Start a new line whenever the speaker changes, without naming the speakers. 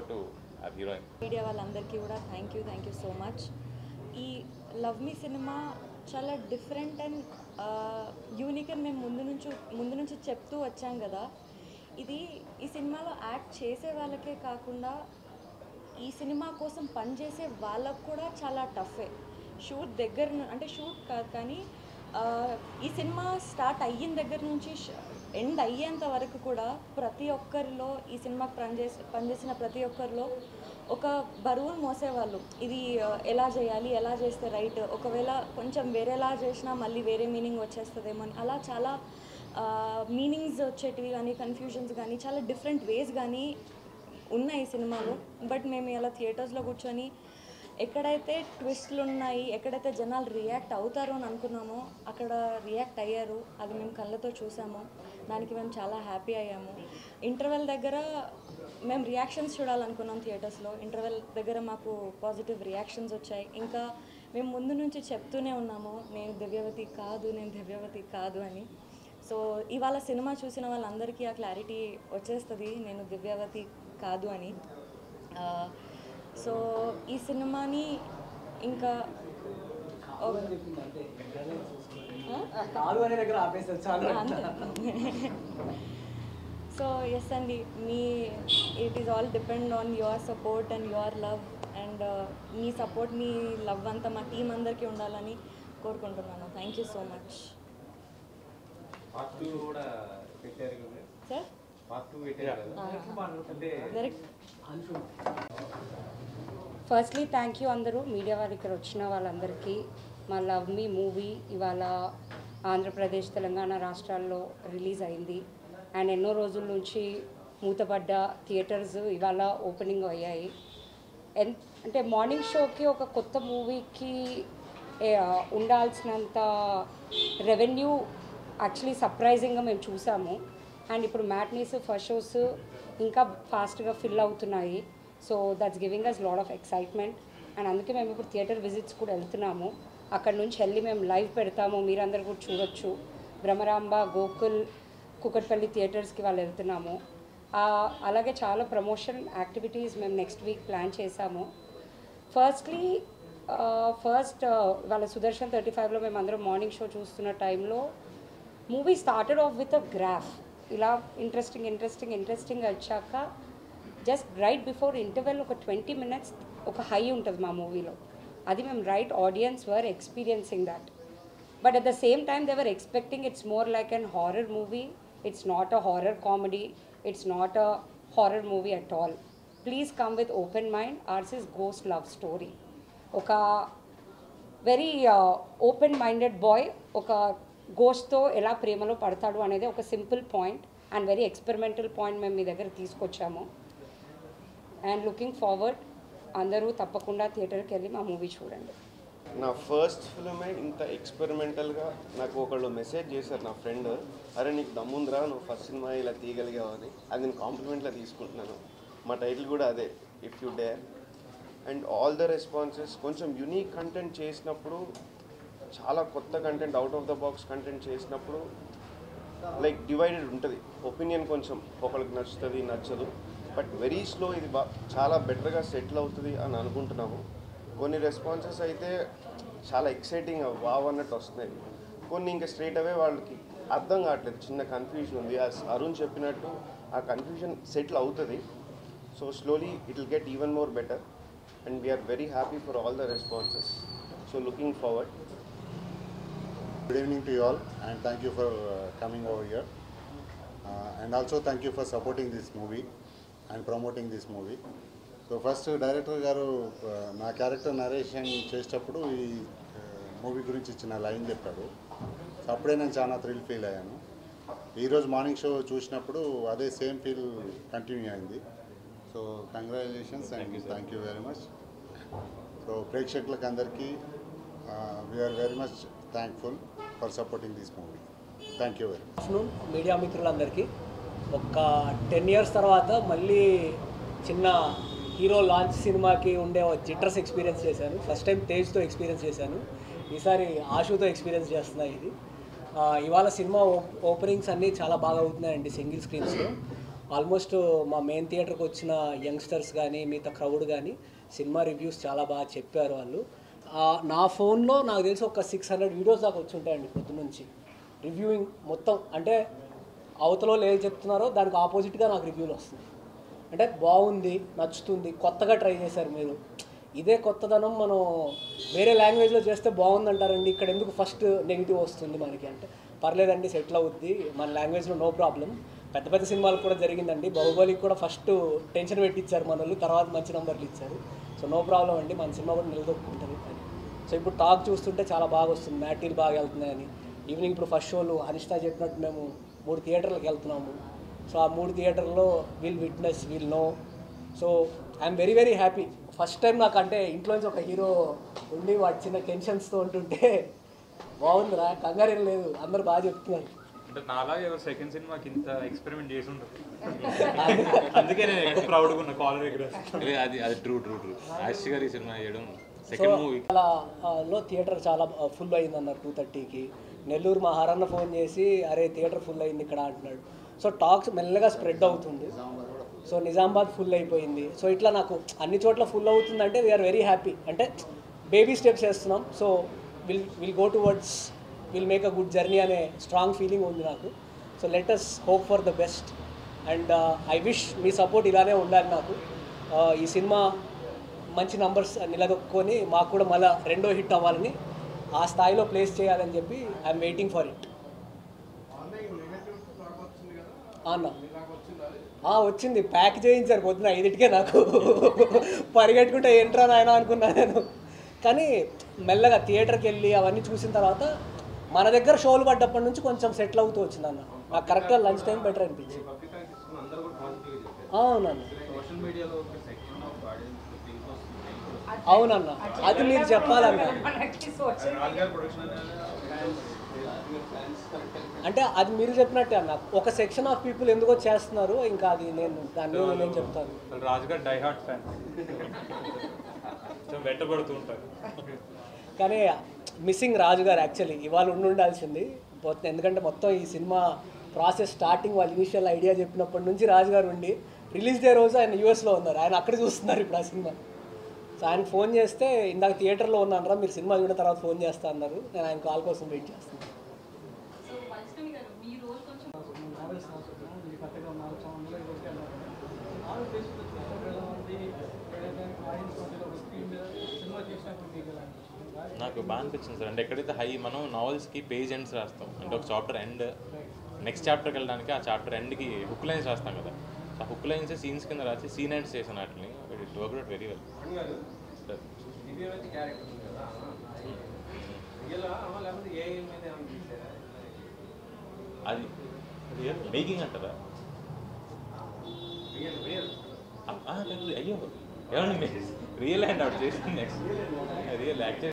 forward to our heroine.
Media వాళ్ళందరికీ కూడా thank you so much. ఈ లవ్ మీ cinema చాలా డిఫరెంట్ అండ్ యూనిక్ అని మేము ముందు నుంచి చెప్తూ వచ్చాం కదా. ఈ సినిమాలో యాక్ట్ చేసే వాళ్ళకే కాకుండా ఈ సినిమా కోసం పనిచేసే వాళ్ళకు కూడా చాలా టఫే. షూట్ కాదు కానీ ఈ సినిమా స్టార్ట్ అయిన దగ్గర నుంచి ఎండ్ అయ్యేంత వరకు కూడా ప్రతి ఒక్కరిలో ఈ సినిమాకి పనిచేసిన ప్రతి ఒక్కరిలో ఒక బరువును మోసేవాళ్ళు. ఇది ఎలా చేయాలి, ఎలా చేస్తే రైట్, ఒకవేళ కొంచెం వేరేలా చేసినా మళ్ళీ వేరే మీనింగ్ వచ్చేస్తుందేమో అని అలా చాలా మీనింగ్స్ వచ్చేటివి కానీ కన్ఫ్యూజన్స్ కానీ చాలా డిఫరెంట్ వేస్ కానీ ఉన్నాయి ఈ సినిమాలో. బట్ మేము ఇలా థియేటర్స్లో కూర్చొని ఎక్కడైతే ట్విస్ట్లు ఉన్నాయి, ఎక్కడైతే జనాలు రియాక్ట్ అవుతారో అని అనుకున్నామో అక్కడ రియాక్ట్ అయ్యారు. అది మేము కళ్ళతో చూసాము, దానికి మేము చాలా హ్యాపీ అయ్యాము. ఇంటర్వెల్ దగ్గర మేము రియాక్షన్స్ చూడాలనుకున్నాం థియేటర్స్లో. ఇంటర్వెల్ దగ్గర మాకు పాజిటివ్ రియాక్షన్స్ వచ్చాయి. ఇంకా మేము ముందు నుంచి చెప్తూనే ఉన్నాము నేను దివ్యవతి కాదు అని. సో ఇవాళ సినిమా చూసిన వాళ్ళందరికీ ఆ క్లారిటీ వచ్చేస్తుంది నేను దివ్యవతి కాదు అని. సో ఈ సినిమాని ఇంకా సో ఎస్ అండి, it is all depend on your support and your love and me support me love అంతా మా టీం అందరికీ ఉండాలని కోరుకుంటున్నాను. Thank you so much. Sir
firstly thank you అందరూ మీడియా వాళ్ళు ఇక్కడ వచ్చిన వాళ్ళందరికీ. మా లవ్ మీ మూవీ ఇవాళ ఆంధ్రప్రదేశ్ తెలంగాణ రాష్ట్రాల్లో రిలీజ్ అయింది అండ్ ఎన్నో రోజుల నుంచి మూతపడ్డ థియేటర్స్ ఇవాళ ఓపెనింగ్ అయ్యాయి. అంటే మార్నింగ్ షోకి ఒక కొత్త మూవీకి ఉండాల్సినంత రెవెన్యూ యాక్చువల్లీ సర్ప్రైజింగ్గా మేము చూసాము. అండ్ ఇప్పుడు మ్యాట్నీస్ ఫస్ట్ షోస్ ఇంకా ఫాస్ట్గా ఫిల్ అవుతున్నాయి. So that's giving us lot of excitement. And అందుకే మేము ఇప్పుడు థియేటర్ విజిట్స్ కూడా వెళ్తున్నాము. అక్కడ నుంచి వెళ్ళి మేము లైవ్ పెడతాము, మీరందరూ కూడా చూడొచ్చు. భ్రమరాంబ, గోకుల్, కుకట్పల్లి థియేటర్స్కి వాళ్ళు వెళ్తున్నాము. అలాగే చాలా ప్రమోషన్ యాక్టివిటీస్ మేము నెక్స్ట్ వీక్ ప్లాన్ చేశాము. ఫస్ట్ వాళ్ళ సుదర్శన్ 35లో మేము అందరం మార్నింగ్ షో చూస్తున్న టైంలో movie started off with a graph. ఇలా ఇంట్రెస్టింగ్ వచ్చాక జస్ట్ రైట్ బిఫోర్ ఇంటర్వెల్ ఒక 20 minutes ఒక హై ఉంటుంది మా మూవీలో. అది మేము audience were experiencing that. But at the same time they were expecting it's more like an horror movie. It's not a horror comedy, it's not a horror movie at all. Please come with open mind. Ours is ghost love story. ఒక very open minded boy ఒక గోస్ట్తో ఎలా ప్రేమలో పడతాడు అనేది ఒక simple point and very experimental point మేము మీ దగ్గర తీసుకొచ్చాము. అండ్ లుకింగ్ ఫార్వర్డ్ అందరూ తప్పకుండా థియేటర్కి వెళ్ళి మా మూవీ చూడండి.
నా ఫస్ట్ ఫిల్మే ఇంత ఎక్స్పెరిమెంటల్గా నాకు ఒకళ్ళు మెసేజ్ చేశారు నా ఫ్రెండ్, అరే నీకు దమ్ముందిరా నువ్వు ఫస్ట్ సినిమా ఇలా తీయగలిగావు అని. అది నేను కాంప్లిమెంట్లో తీసుకుంటున్నాను. మా టైటిల్ కూడా అదే, if you dare. And all the responses కొంచెం యూనిక్ కంటెంట్ చేసినప్పుడు, చాలా కొత్త content, out of the box content చేసినప్పుడు లైక్ డివైడెడ్ ఉంటుంది ఒపీనియన్. కొంచెం ఒకరికి నచ్చుతుంది, నచ్చదు. బట్ వెరీ స్లో ఇది చాలా బెటర్గా సెటిల్ అవుతుంది అని అనుకుంటున్నాము. కొన్ని రెస్పాన్సెస్ అయితే చాలా ఎక్సైటింగ్ వావ్ అన్నట్టు వస్తున్నాయి. కొన్ని ఇంకా స్ట్రైట్ అవే వాళ్ళకి అర్థం కావట్లేదు, చిన్న కన్ఫ్యూజన్ ఉంది. అరుణ్ చెప్పినట్టు ఆ కన్ఫ్యూజన్ సెటిల్ అవుతుంది. So slowly it will get even more better and we are very happy for all the responses. So looking forward.
Good evening to you all and thank you for coming over here and also thank you for supporting this movie and promoting this movie. So first director garu na character narration చేసేటప్పుడు ఈ movie గురించి ఇచ్చిన line చెప్పాడు. So అప్పుడే నేను చాలా thrill feel అయ్యాను. ఈరోజు మార్నింగ్ షో చూసినప్పుడు అదే సేమ్ ఫీల్ కంటిన్యూ అయింది. So congratulations and thank you very much. So ప్రేక్షకులకు అందరికీ we are very much thankful for supporting this movie. Thank you very much.
Afternoon media మిత్రులందరికీ ఒక 10 years తర్వాత మళ్ళీ చిన్న హీరో లాంచ్ సినిమాకి ఉండే జిట్టర్స్ ఎక్స్పీరియన్స్ చేశాను. ఫస్ట్ టైం తేజ్తో ఎక్స్పీరియన్స్ చేశాను, ఈసారి ఆశుతో ఎక్స్పీరియన్స్ చేస్తున్నా. ఇవాళ సినిమా ఓపెనింగ్స్ అన్నీ చాలా బాగా అవుతున్నాయండి సింగిల్ స్క్రీన్స్లో. ఆల్మోస్ట్ మా మెయిన్ థియేటర్కి వచ్చిన యంగ్స్టర్స్ కానీ మిగతా క్రౌడ్ కానీ సినిమా రివ్యూస్ చాలా బాగా చెప్పారు వాళ్ళు. నా ఫోన్లో నాకు తెలిసి ఒక 600 వీడియోస్ దాకా వచ్చి ఉంటాయండి పొద్దు నుంచి రివ్యూయింగ్ మొత్తం. అంటే అవతలో ఏం చెప్తున్నారో దానికి ఆపోజిట్గా నాకు రివ్యూలు వస్తుంది. అంటే బాగుంది, నచ్చుతుంది, కొత్తగా ట్రై చేశారు మీరు. ఇదే కొత్తదనం మనం వేరే లాంగ్వేజ్లో చేస్తే బాగుందంటారండి, ఇక్కడ ఎందుకు ఫస్ట్ నెగిటివ్ వస్తుంది మనకి అంటే పర్లేదండి, సెటిల్ అవుద్ది మన లాంగ్వేజ్లో, నో ప్రాబ్లం. పెద్ద పెద్ద సినిమాలు కూడా జరిగిందండి, బాహుబలికి కూడా ఫస్ట్ టెన్షన్ పెట్టించారు మన వాళ్ళు, తర్వాత మంచి నెంబర్లు ఇచ్చారు. సో నో ప్రాబ్లం అండి, మన సినిమా కూడా నిలదొక్కుంటుంది అని. సో ఇప్పుడు టాక్ చూస్తుంటే చాలా బాగా వస్తుంది, మ్యాటీలు బాగా వెళ్తున్నాయని. ఈవినింగ్ ఇప్పుడు ఫస్ట్ షోలు అనిష్ట చెప్పినట్టు మేము 3 థియేటర్లకు వెళ్తున్నాము. సో ఆ 3 థియేటర్లో will witness, will know. So I'm very very happy. First time నాకు అంటే ఇంట్లోంచి ఒక హీరో ఉండి వాటి చిన్న టెన్షన్స్తో ఉంటుంటే బాగుందిరా, కంగారేం లేదు, అందరూ బాగా చెప్తున్నారు.
అంటే నాలాగే ఎవరు సెకండ్ సినిమాకి ఇంత ఎక్స్పెరిమెంట్ చేసి ఉంటారు, అందుకే నేను ఎక్కువ ప్రౌడ్గా ఉన్న కాలర్ దగ్గర.
అది ట్రూ ఆశి గారి సినిమా చేయడం సెకండ్ మూవీ
లో థియేటర్ చాలా ఫుల్ అయింది అన్నారు 2:30కి. నెల్లూరు మా హరన్న ఫోన్ చేసి అరే థియేటర్ ఫుల్ అయింది ఇక్కడ అంటున్నాడు. సో టాక్స్ మెల్లగా స్ప్రెడ్ అవుతుంది. సో నిజామాబాద్ ఫుల్ అయిపోయింది. సో ఇట్లా నాకు అన్ని చోట్ల ఫుల్ అవుతుందంటే వీఆర్ వెరీ హ్యాపీ. అంటే బేబీ స్టెప్స్ వేస్తున్నాం. So will go towards, will make a good journey అనే స్ట్రాంగ్ ఫీలింగ్ ఉంది నాకు. So let us hope for the best and I wish మీ సపోర్ట్ ఇలానే ఉండాలి నాకు. ఈ సినిమా మంచి నంబర్స్ నిలదొక్కుని మాకు కూడా మళ్ళీ రెండో హిట్ అవ్వాలని, ఆ స్థాయిలో ప్లేస్ చేయాలని చెప్పి ఐఎమ్ వెయిటింగ్ ఫర్ ఇట్. అన్న వచ్చింది, ప్యాక్ చేయించారు పొద్దున 5కే. నాకు పరిగెట్టుకుంటే ఏంట్రా నాయన అనుకున్నా నేను. కానీ మెల్లగా థియేటర్కి వెళ్ళి అవన్నీ చూసిన తర్వాత మన దగ్గర షోలు పడ్డప్పటి నుంచి కొంచెం సెటిల్ అవుతూ వచ్చింది అన్న. నాకు కరెక్ట్గా లంచ్ టైం బెటర్ అనిపించింది. అవునన్న, అవునన్న, అది మీరు చెప్పాలన్న. అంటే అది మీరు చెప్పినట్టే అన్న, ఒక సెక్షన్ ఆఫ్ పీపుల్ ఎందుకో చేస్తున్నారు, ఇంకా అది నేను చెప్తాను.
రాజుగారు డై హార్ట్ ఫ్యాన్, వెంటబడుతూ ఉంటారు.
కానీ మిస్సింగ్ రాజుగారు యాక్చువల్లీ ఇవాళ ఉండాల్సింది. ఎందుకంటే మొత్తం ఈ సినిమా ప్రాసెస్ స్టార్టింగ్ వాళ్ళు ఇనిషియల్ ఐడియా చెప్పినప్పటి నుంచి రాజుగారు ఉండి రిలీజ్ డే రోజు ఆయన యూఎస్లో ఉన్నారు, ఆయన అక్కడ చూస్తున్నారు ఇప్పుడు ఆ సినిమా. సో ఆయన ఫోన్ చేస్తే ఇందాక థియేటర్లో ఉన్నానరా, మీరు సినిమా చూసిన తర్వాత ఫోన్ చేస్తా అన్నారు. నేను ఆయన కాల్ కోసం వెయిట్ చేస్తున్నాను.
నాకు బాగా అనిపించింది సార్. అంటే ఎక్కడైతే మనం నావెల్స్కి పేజ్ ఎండ్స్ రాస్తాం, అంటే ఒక చాప్టర్ ఎండ్ నెక్స్ట్ చాప్టర్కి వెళ్ళడానికి ఆ చాప్టర్ ఎండ్కి హుక్ లైన్స్ రాస్తాం కదా, ఆ హుక్ లైన్స్ సీన్స్ కింద రాసి సీన్ ఎండ్స్ చేసాను వాటిని. It work out very well. అది మేకింగ్ అంటారా? అయ్యో ఏమండి రియల్ హ్యాండ్ అవుట్ చేసింది నెక్స్ట్ రియల్ యాక్చువల్